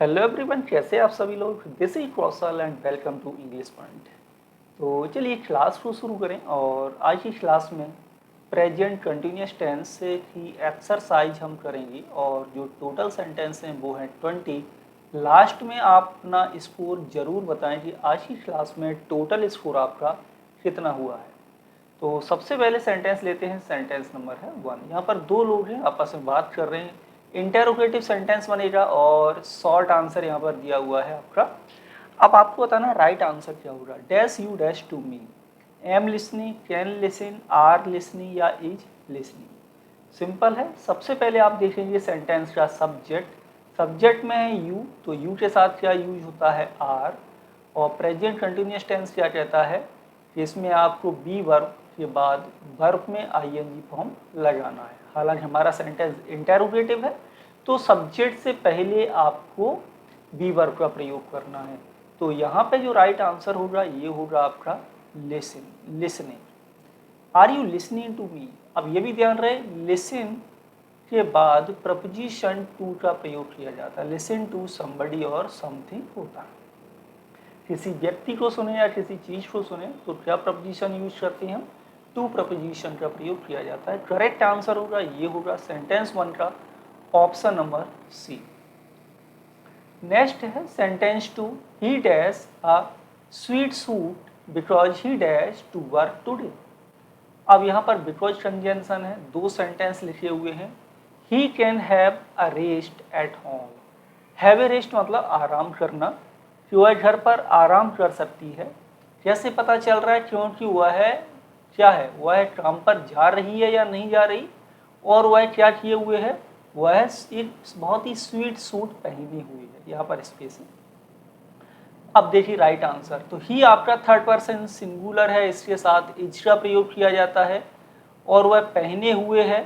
Hello everyone, कैसे आप सभी लोग। This is Kaushal and welcome to English point. तो चलिए क्लास को शुरू करें। और आज की क्लास में प्रेजेंट कंटिन्यूस टेंस से की एक्सरसाइज हम करेंगे और जो टोटल सेंटेंस हैं वो हैं 20। लास्ट में आप अपना स्कोर ज़रूर बताएं कि आज की क्लास में टोटल स्कोर आपका कितना हुआ है। तो सबसे पहले सेंटेंस लेते हैं। सेंटेंस नंबर है 1। यहाँ पर दो लोग हैं, आपस में बात कर रहे हैं। इंटेरोगेटिव सेंटेंस बनेगा और शॉर्ट आंसर यहाँ पर दिया हुआ है आपका। अब आपको बताना राइट आंसर क्या होगा। Dash you dash to me, am listening, can listen, are listening या इज लिसनिंग। सिंपल है। सबसे पहले आप देखेंगे सेंटेंस का सब्जेक्ट। सब्जेक्ट में है यू, तो यू के साथ क्या यूज होता है आर। और प्रेजेंट कंटिन्यूस टेंस क्या कहता है कि इसमें आपको बी वर्ब के बाद वर्ब में आईएनजी फॉर्म लगाना है। हालांकि हमारा सेंटेंस इंटेरोगेटिव है तो सब्जेक्ट से पहले आपको बी वर्ब का प्रयोग करना है। तो यहाँ पे जो राइट आंसर होगा ये होगा आपका listen, listening. Are you listening to me. अब ये भी ध्यान रहे, लिसन के बाद प्रपोजिशन टू का प्रयोग किया जाता है। लिसन टू समबडी और समथिंग होता है। किसी व्यक्ति को सुने या किसी चीज को सुने तो क्या प्रपोजिशन यूज करते हैं हम, टू प्रपोजिशन का प्रयोग किया जाता है। करेक्ट आंसर होगा ये होगा सेंटेंस 1 का ऑप्शन नंबर सी। नेक्स्ट है sentence 2। He dash a sweet suit because he dash to work today. अब यहाँ पर बिकॉज कंजंक्शन है, दो सेंटेंस लिखे हुए हैं। He can have a rest at home. Have a rest मतलब आराम करना, कि वह घर पर आराम कर सकती है। कैसे पता चल रहा है, क्योंकि वह है क्या है, वह काम पर जा रही है या नहीं जा रही, और वह क्या किए हुए है, वह एक बहुत ही स्वीट सूट पहनी हुई है। यहाँ पर स्पेस है। अब देखिए राइट आंसर, तो ही आपका थर्ड पर्सन सिंगुलर है, इसके साथ इज का प्रयोग किया जाता है और वह पहने हुए है,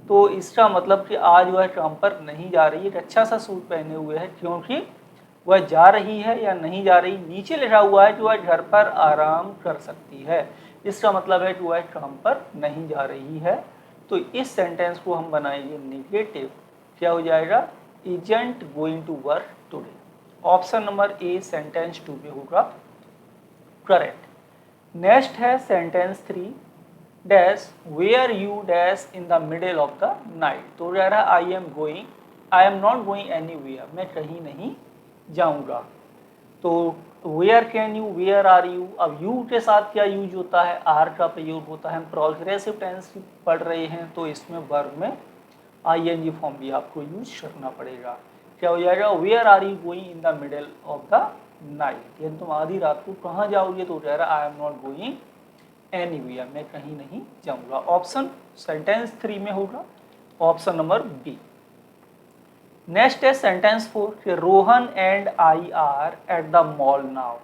तो इसका मतलब कि आज वह काम पर नहीं जा रही है। एक अच्छा सा सूट पहने हुए है, क्योंकि वह जा रही है या नहीं जा रही। नीचे लिखा हुआ है कि वह घर पर आराम कर सकती है, इसका मतलब है कि वह काम पर नहीं जा रही है। तो इस सेंटेंस को हम बनाएंगे नेगेटिव। क्या हो जाएगा, isn't going to work today. Option number A sentence 2 में होगा करेक्ट। नेक्स्ट है sentence 3। Dash where you dash in the middle of the night. तो कह रहा है I am not going anywhere, मैं कहीं नहीं जाऊंगा। तो where can you, where are you. अब यू के साथ क्या यूज होता है, आर का प्रयोग होता है। हम प्रोग्रेसिव टेंस पढ़ रहे हैं तो इसमें वर्ब में आईएनजी फॉर्म भी आपको यूज करना पड़ेगा। क्या हो जाएगा, where are you going in the middle of the night. यानी तुम आधी रात को कहाँ जाओगे, तो कह रहा आई एम नॉट गोइंग एनीवेयर, मैं कहीं नहीं जाऊंगा। ऑप्शन सेंटेंस 3 में होगा ऑप्शन नंबर बी। नेक्स्ट है sentence 4। Rohan and I R at the mall now.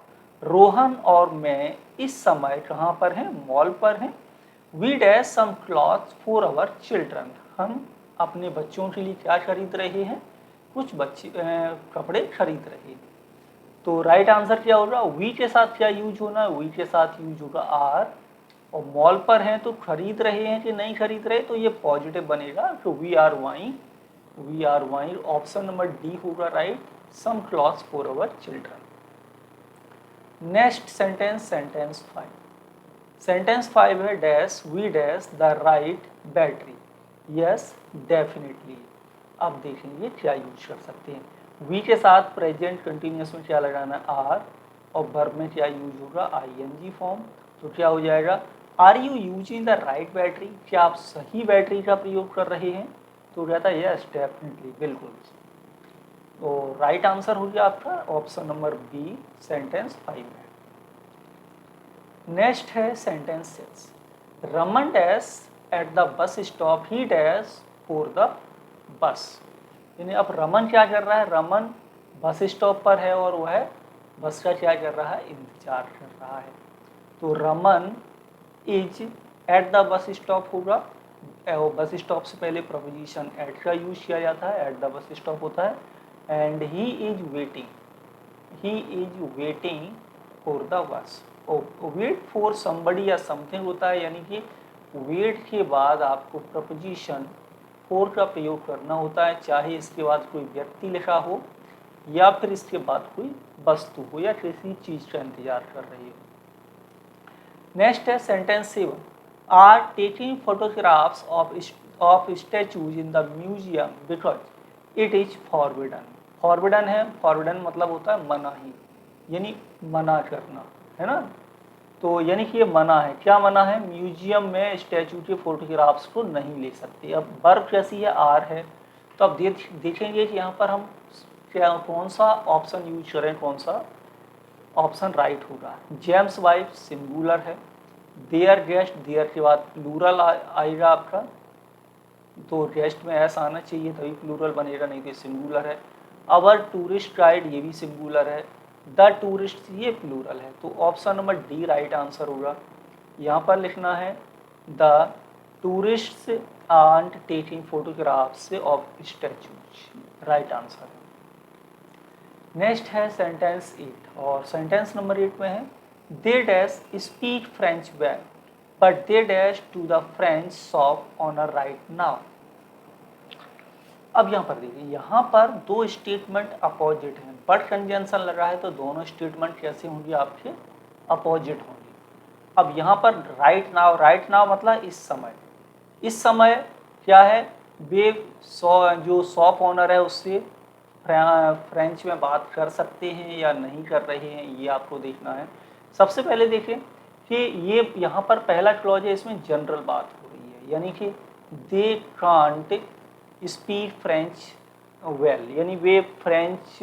Rohan और मैं इस समय कहाँ पर हैं, मॉल पर हैं। We dash some clothes for our children. हम अपने बच्चों के लिए क्या खरीद रहे हैं, कुछ बच्चे कपड़े खरीद रहे हैं। तो राइट आंसर क्या होगा, वी के साथ क्या यूज होना है, वी के साथ यूज होगा आर। और मॉल पर हैं तो खरीद रहे हैं कि नहीं खरीद रहे, तो ये पॉजिटिव बनेगा। तो we are buying. Option number D होगा right, some clothes for our children. Next sentence, sentence 5। Sentence 5 है dash we dash the right battery. Yes definitely. अब देखेंगे क्या यूज कर सकते हैं। वी के साथ प्रेजेंट कंटिन्यूस में क्या लगाना है, आर। और वर्ब में क्या यूज होगा, आईएनजी फॉर्म। तो क्या हो जाएगा, are you using the right battery. क्या आप सही बैटरी का प्रयोग कर रहे हैं, तो कहता है यस डेफिनेटली, बिल्कुल। तो राइट आंसर हो गया आपका ऑप्शन नंबर बी सेंटेंस 5 में। नेक्स्ट है sentence 6। Raman dash at the bus stop, he dash for the बस। यानी अब रमन क्या कर रहा है, रमन बस स्टॉप पर है और वह बस का क्या कर रहा है, इंतजार कर रहा है। तो Raman is at the bus stop होगा। बस स्टॉप से पहले प्रपोजिशन एट का यूज किया जाता है, एट द बस स्टॉप होता है। And he is waiting for the bus. Wait for somebody या समथिंग होता है, यानी कि वेट के बाद आपको प्रपोजिशन फॉर का प्रयोग करना होता है, चाहे इसके बाद कोई व्यक्ति लिखा हो या फिर इसके बाद कोई वस्तु हो या किसी चीज़ का इंतजार कर रही हो। नेक्स्ट है sentence 7, are taking photographs of statues in the museum because it is forbidden. Forbidden है, फॉरबिडन मतलब होता है मनाही, यानी मना करना, है ना। तो यानी कि ये मना है, क्या मना है, म्यूजियम में स्टैचू के फोटोग्राफ्स को नहीं ले सकते। अब वर्ब कैसी है, आर है, तो अब देखेंगे कि यहाँ पर हम क्या कौन सा ऑप्शन यूज करें, कौन सा ऑप्शन राइट होगा। जेम्स वाइफ सिंगुलर है, देयर गेस्ट, देयर के बाद प्लूरल आएगा आपका, तो गेस्ट में एस आना चाहिए तभी प्लूरल बनेगा, नहीं तो सिंगुलर है। अवर टूरिस्ट गाइड, ये भी सिंगुलर है। द टूरिस्ट, ये प्लूरल है, तो option number D right answer होगा। यहाँ पर लिखना है the tourist aren't taking photographs of statues, right answer है। नेक्स्ट है सेंटेंस 8, और सेंटेंस नंबर 8 में है they dash speak French well but they dash to the French shop owner right now. अब यहाँ पर देखिए, यहाँ पर दो स्टेटमेंट अपोजिट हैं, बट कंजंक्शन लगा है तो दोनों स्टेटमेंट कैसे होंगी, आपके अपोजिट होंगी। अब यहाँ पर राइट नाउ मतलब इस समय क्या है, वे जो शॉप ऑनर है उससे फ्रेंच में बात कर सकते हैं या नहीं कर रहे हैं, ये आपको देखना है। सबसे पहले देखें कि ये यहाँ पर पहला क्लॉज है, इसमें जनरल बात हो रही है, यानी कि they can't speak French well, यानी वे फ्रेंच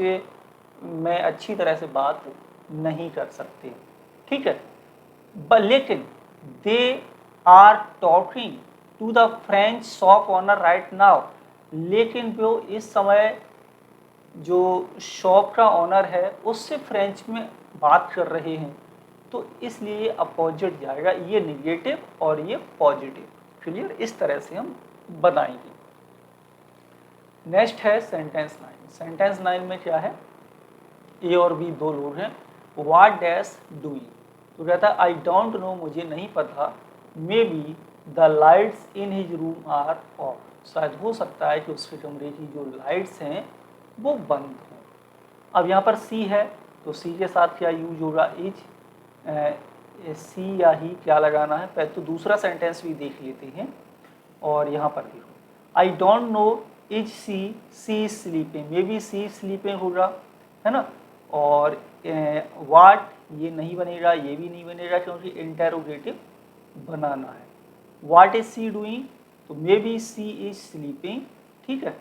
में अच्छी तरह से बात नहीं कर सकते, ठीक है। लेकिन they are talking to the French shop owner right now, लेकिन वो इस समय जो शॉप का ऑनर है उससे फ्रेंच में बात कर रहे हैं, तो इसलिए अपोजिट जाएगा, ये निगेटिव और ये पॉजिटिव। क्लियर, इस तरह से हम बनाएंगे। नेक्स्ट है सेंटेंस 9। सेंटेंस 9 में क्या है, ए और बी दो लोग हैं, व्हाट डैश डूइंग, तो कहता है आई डोंट नो, मुझे नहीं पता, maybe the lights in his room are off, शायद हो सकता है कि उसके कमरे की जो लाइट्स हैं वो बंद हों। अब यहाँ पर सी है, तो सी के साथ क्या यूज होगा, इज, सी या ही क्या लगाना है, पहले तो दूसरा सेंटेंस भी देख लेते हैं। और यहाँ पर देखो, I don't know is she sleeping, maybe she sleeping होगा, है ना। और वाट ये नहीं बनेगा, ये भी नहीं बनेगा, क्योंकि इंटेरोगेटिव बनाना है। वाट इज सी डूइंग, तो maybe she is sleeping, ठीक है।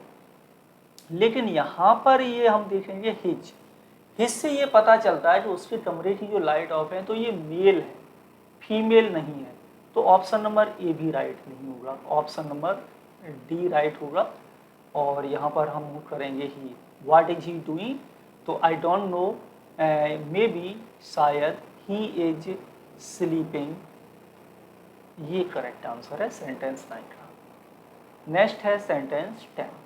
लेकिन यहाँ पर ये हम देखेंगे हिज से ये पता चलता है कि उसके कमरे की जो लाइट ऑफ है तो ये मेल है, फीमेल नहीं है, तो ऑप्शन नंबर ए भी राइट नहीं होगा, ऑप्शन नंबर डी राइट होगा। और यहाँ पर हम करेंगे ही, व्हाट इज ही डूइंग, तो I don't know, maybe शायद, ही इज स्लीपिंग, ये करेक्ट आंसर है सेंटेंस 9 का। नेक्स्ट है sentence 10,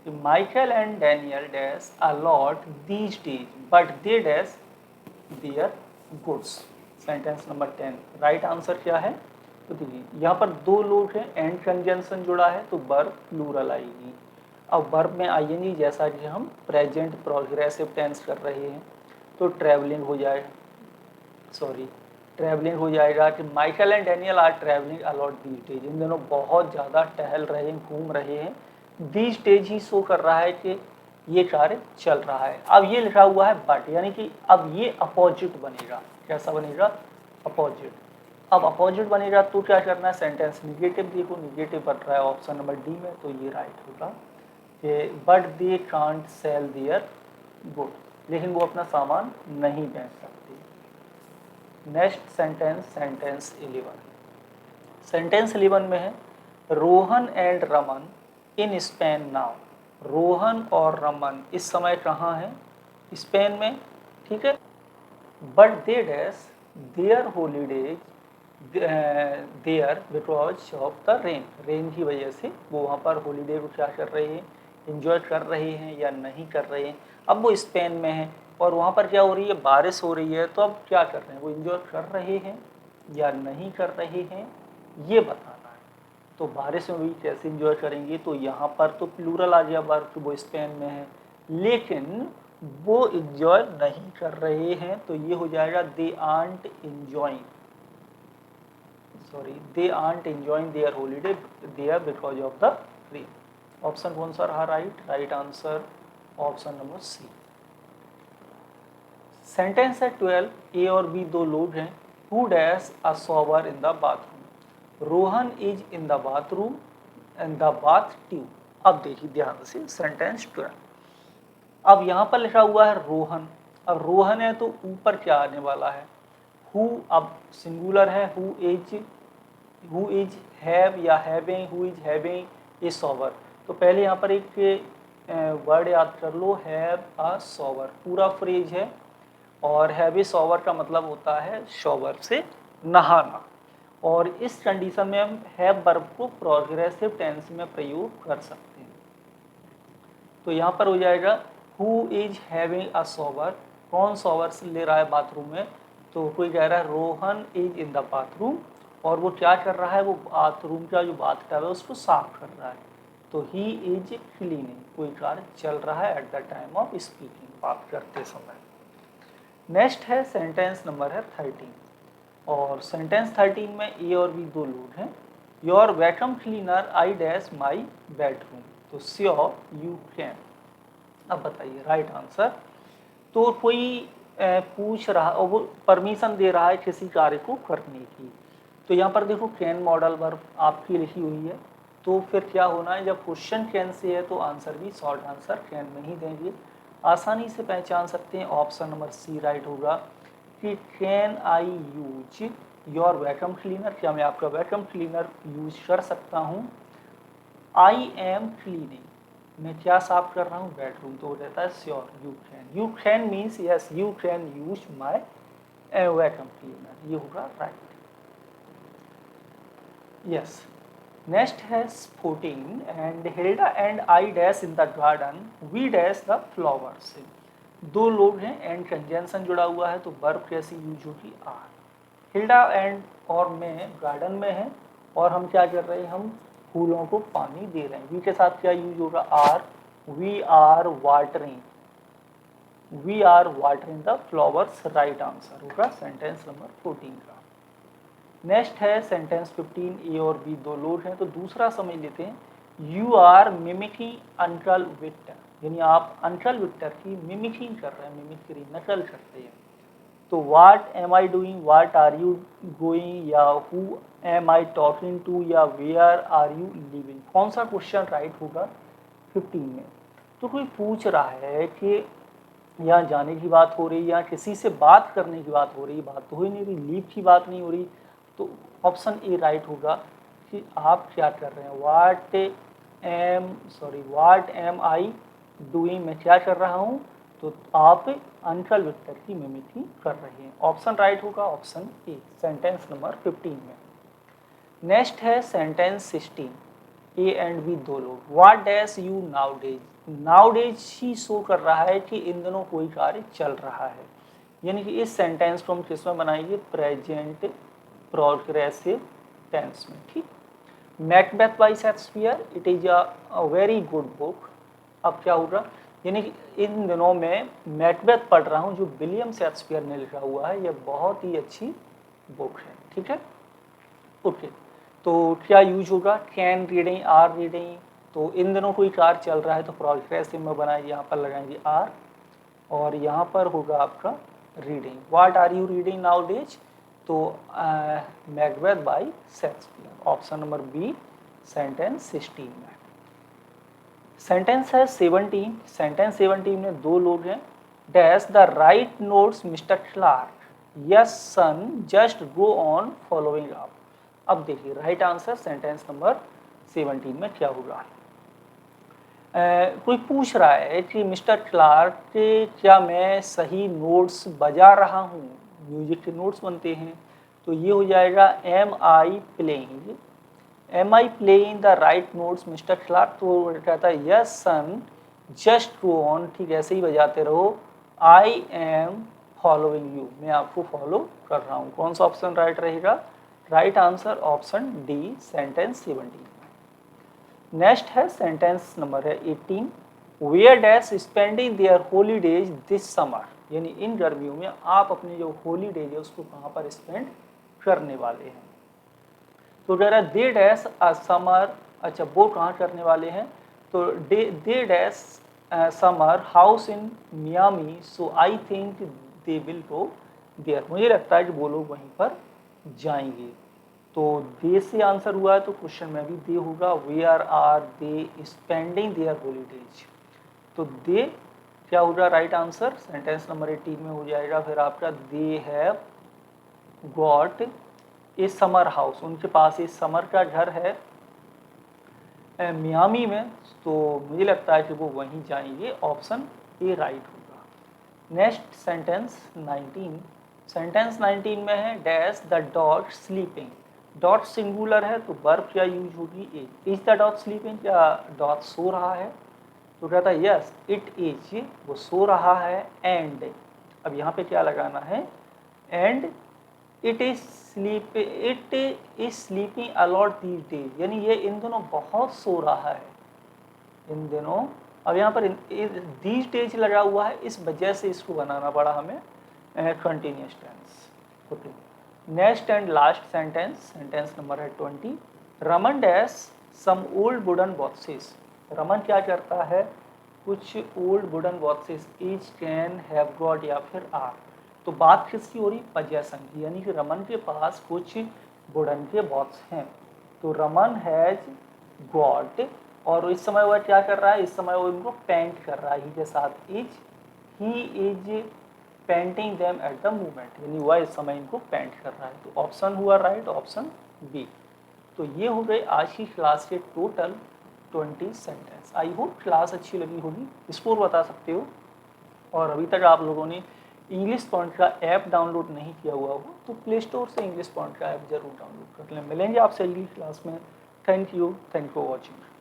Michael and Daniel dash a lot these days but they dash their goods. Sentence number 10 right answer क्या है, तो देखिए यहाँ पर दो लोग हैं, एंड कंजंक्शन जुड़ा है तो वर्ब प्लूरल आएगी। अब वर्ब में आएंगी, जैसा कि हम प्रेजेंट प्रोग्रेसिव टेंस कर रहे हैं तो ट्रैवलिंग हो जाएगा, ट्रैवलिंग हो जाएगा कि Michael and Daniel are travelling a lot these days, इन दोनों बहुत ज़्यादा टहल रहे हैं, घूम रहे हैं। दीज डेज ही शो कर रहा है कि ये कार्य चल रहा है। अब ये लिखा हुआ है बट, यानी कि अब ये अपोजिट बनेगा, कैसा बनेगा, अपोजिट। अब अपोजिट बनेगा तो क्या करना है, सेंटेंस निगेटिव, देखो निगेटिव बन रहा है ऑप्शन नंबर डी में, तो ये राइट होगा कि but they can't sell their good, लेकिन वो अपना सामान नहीं बेच सकते। Next sentence, sentence 11। सेंटेंस 11 में है Rohan and Raman in Spain now, Rohan और रमन इस समय कहाँ हैं, स्पेन में, ठीक है। But they dash their holidays there because of the rain, rain की वजह से वो वहाँ पर हॉलीडे को क्या कर रहे हैं, इंजॉय कर रहे हैं या नहीं कर रहे हैं। अब वो स्पेन में है और वहाँ पर क्या हो रही है, बारिश हो रही है, तो अब क्या कर रहे हैं, वो इंजॉय कर रहे हैं या नहीं कर रहे हैं, ये बताना है। तो बारिश में भी कैसे इंजॉय करेंगे, तो यहाँ पर तो प्लूरल आ गया वर्ब, वो स्पेन में है, लेकिन वो एंजॉय नहीं कर रहे हैं, तो ये हो जाएगा they aren't enjoying, sorry they aren't enjoying their holiday there because of the rain. Option कौन सा रहा right? Right answer option number C. Sentence है 12, ए और बी दो लोग हैं। Who dash a shower in the bathroom? Rohan is in the bathroom in the bath tub. अब देखिए ध्यान से सेंटेंस 12। अब यहाँ पर लिखा हुआ है रोहन। अब रोहन है तो ऊपर क्या आने वाला है? हु, अब सिंगुलर है, हु इज हैव या having, who is having a shower. तो पहले यहाँ पर एक वर्ड याद कर लो, हैव अ शॉवर, पूरा फ्रेज है। और हैव ए शॉवर का मतलब होता है शॉवर से नहाना। और इस कंडीशन में हम हैव वर्ब को प्रोग्रेसिव टेंस में प्रयोग कर सकते हैं। तो यहाँ पर हो जाएगा who is having a shower, कौन शॉवर से ले रहा है बाथरूम में? तो कोई कह रहा है Rohan is in the bathroom, और वो क्या कर रहा है? वो बाथरूम का जो बाथ टब है उसको साफ कर रहा है। तो ही इज क्लीनिंग, कोई कार्य चल रहा है at the time of speaking, बात करते समय। नेक्स्ट है सेंटेंस नंबर है 13, और सेंटेंस 13 में ए और बी दो लोग हैं। Your vacuum cleaner I dash my bedroom, तो श्योर यू कैन। अब बताइए राइट आंसर। तो कोई पूछ रहा और वो परमिशन दे रहा है किसी कार्य को करने की। तो यहाँ पर देखो कैन मॉडल वर्ब आपकी लिखी हुई है, तो फिर क्या होना है? जब क्वेश्चन कैन से है तो आंसर भी शॉर्ट आंसर कैन में ही देंगे। आसानी से पहचान सकते हैं, ऑप्शन नंबर सी राइट होगा कि can I use your vacuum cleaner, क्या मैं आपका वैक्यूम क्लीनर यूज कर सकता हूँ? आई एम क्लीनिंग, मैं क्या साफ कर रहा हूँ? बेडरूम। तो वो रहता है sure you can. You can means yes you can use my vacuum cleaner, ये होगा राइट। यस। नेक्स्ट है 14, and Hilda and I dash in the garden we dash the flowers. दो लोग हैं एंड कंजंक्शन जुड़ा हुआ है, तो वर्ब कैसी यूज होगी? आर। हिल्डा एंड और मैं गार्डन में हैं, और हम क्या कर रहे हैं? हम फूलों को पानी दे रहे हैं। वी के साथ क्या यूज होगा? Are. We are watering, we are watering the flowers, right answer होगा सेंटेंस नंबर 14 का। नेक्स्ट है सेंटेंस 15, ए और बी दो लोग हैं, तो दूसरा समझ लेते हैं। You are mimicking uncle Victor, यानी आप अंकल विक्टर की मिमिकिंग कर रहे हैं, मिमिक्री नकल करते हैं। तो what am I doing, what are you going, या who am I talking to, या वेयर आर यू लिविंग, कौन सा क्वेश्चन राइट होगा 15 में? तो कोई पूछ रहा है कि यहाँ जाने की बात हो रही है या किसी से बात करने की बात हो रही है, बात तो हो ही नहीं रही, लीव की बात नहीं हो रही। तो ऑप्शन ए राइट होगा कि आप क्या कर रहे हैं? वाट एम आई डूइंग, मैं क्या कर रहा हूँ? तो आप अंकल विक्टर की मिमिक्री कर रहे हैं। ऑप्शन राइट होगा ऑप्शन ए, सेंटेंस नंबर 15 में। नेक्स्ट है सेंटेंस 16, ए एंड बी दो लोग। What dash you nowadays, nowadays he show कर रहा है कि इन दिनों कोई कार्य चल रहा है, यानी कि इस सेंटेंस को हम किस में बनाएंगे? प्रेजेंट प्रोग्रेसिव टेंस में। ठीक। Macbeth by Shakespeare, it is a very good book. अब क्या होगा? यानी कि इन दिनों में मैकबेथ पढ़ रहा हूँ जो विलियम शेक्सपियर ने लिखा हुआ है, यह बहुत ही अच्छी बुक है। ठीक है, ओके। तो क्या यूज होगा? Can reading, are reading. तो इन दिनों कोई कार्य चल रहा है तो प्रोग्रेसिव में बनाए, यहाँ पर लगाएंगे आर, और यहाँ पर होगा आपका reading. What are you reading nowadays? तो Macbeth by Shakespeare, option number B, sentence 16 में। सेंटेंस है 17, सेंटेंस 17 में दो लोग हैं। Dash the right notes mister Clarke, yes son just go on following up. अब देखिए राइट आंसर सेंटेंस नंबर 17 में क्या होगा? कोई पूछ रहा है कि मिस्टर क्लार्क क्या मैं सही नोट्स बजा रहा हूँ? म्यूजिक के नोट्स बनते हैं, तो ये हो जाएगा am I playing, am I playing the right notes mister Clarke. तो कहता है yes son just go on, ठीक ऐसे ही बजाते रहो। आई एम फॉलोइंग यू, मैं आपको फॉलो कर रहा हूँ। कौन सा ऑप्शन राइट रहेगा? Right answer option D, sentence 17। Next है सेंटेंस नंबर है 18, where dash spending their holidays this summer, यानी इन गर्मियों में आप अपने जो हॉलीडेज है उसको कहाँ पर स्पेंड करने वाले हैं। तो कह रहा है दे डैश समर, अच्छा वो कहाँ करने वाले हैं, तो they dash summer house in Miami, so I think they will go there, मुझे लगता है कि वो लोग वहीं पर जाएंगे। तो दे से आंसर हुआ है तो क्वेश्चन में भी दे होगा, where are they spending their holidays, तो दे क्या होगा राइट आंसर, सेंटेंस नंबर 18 में हो जाएगा फिर आपका they have got a summer house, उनके पास एक समर का घर है मियामी में, तो मुझे लगता है कि वो वहीं जाएंगे, ऑप्शन ए राइट होगा। नेक्स्ट सेंटेंस 19, सेंटेंस 19 में है dash the dog sleeping, dot singular है तो वर्ब क्या यूज होगी, इज द डॉग स्लीपिंग, क्या डॉग सो रहा है, तो कहता है यस इट इज, वो सो रहा है, एंड अब यहाँ पे क्या लगाना है, and it is sleeping a lot these days, यानी ये इन दिनों बहुत सो रहा है, इन दिनों, अब यहाँ पर दीज डेज लगा हुआ है, इस वजह से इसको बनाना पड़ा हमें continuous tense. Okay, next and last sentence, sentence number है 20, Raman dash some old wooden boxes, Raman क्या करता है, कुछ old wooden boxes is can have got या फिर आर, तो बात किसकी हो रही, पजेशन की, यानी कि रमन के पास कुछ वुडन के बॉक्स हैं, तो रमन हैज गॉट, और इस समय वह क्या कर रहा है, इस समय वो इनको पेंट कर रहा है, ही के साथ is, he is painting them at the moment, यानी वह इस समय इनको पेंट कर रहा है, तो ऑप्शन हुआ राइट, ऑप्शन बी। तो ये हो गए आज की क्लास के total 20 sentence. I hope class अच्छी लगी होगी, स्कोर बता सकते हो, और अभी तक आप लोगों ने इंग्लिश पॉइंट का ऐप डाउनलोड नहीं किया हुआ हो तो प्ले स्टोर से इंग्लिश पॉइंट का ऐप जरूर डाउनलोड कर लें। मिलेंगे आपसे अगली क्लास में। Thank you for watching.